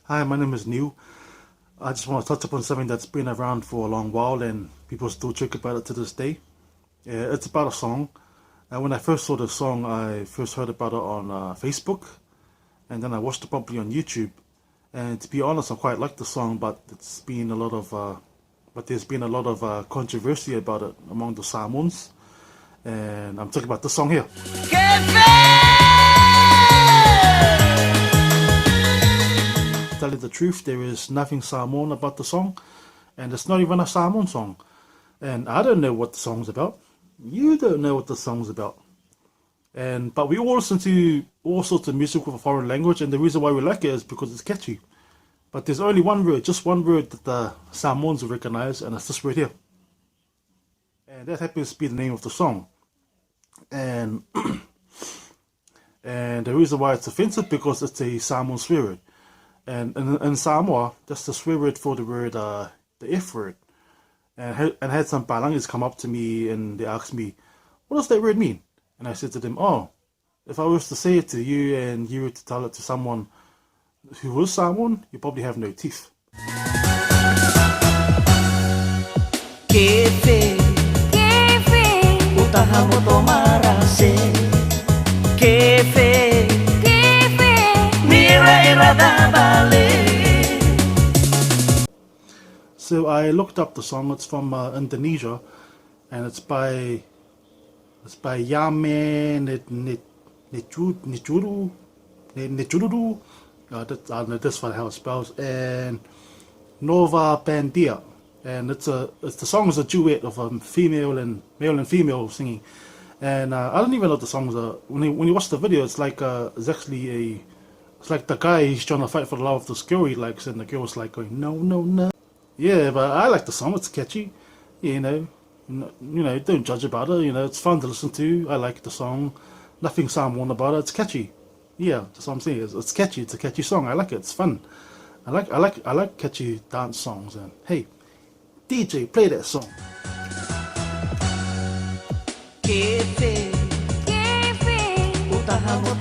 Hi, my name is Neil. I just want to touch upon something that's been around for a long while and people still joke about it to this day. Yeah, it's about a song. When I first saw the song, I first heard about it on Facebook, and then I watched it properly on YouTube. And to be honest, I quite like the song, but there's been a lot of controversy about it among the Samoans, and I'm talking about the song here. To tell you the truth, there is nothing Samoan about the song, and it's not even a Samoan song. And I don't know what the song's about. You don't know what the song's about. But we all listen to all sorts of music with a foreign language, and the reason why we like it is because it's catchy. But there's only one word, just one word that the Samoans will recognize, and it's this word here. And that happens to be the name of the song. And and the reason why it's offensive because it's a Samoan swear word. And in Samoa, that's the swear word for the word, the F word. And I had some Palangis come up to me and they asked me, what does that word mean? And I said to them, oh, if I was to say it to you and you were to tell it to someone who was Samoan, you probably have no teeth. Kefe, Kefe, utaha mo tomarase. Kefe, Kefe, mira da bale. So I looked up the song. It's from Indonesia, and it's by Yame Nechururu. I don't know this one how it spells, and Nova Bandia. And the song is a duet of male and female singing. And I don't even know what the songs are. When you watch the video, it's like it's like the guy, he's trying to fight for the love of this girl he likes, and the girl's like going no no no. Yeah, but I like the song. It's catchy, you know. Don't judge about it. It's fun to listen to. I like the song. Nothing Samoan about it. It's catchy. Yeah, that's what I'm saying. It's catchy. It's a catchy song. I like it. It's fun. I like catchy dance songs. And hey, DJ, play that song. Kefe, Kefe, utaha mo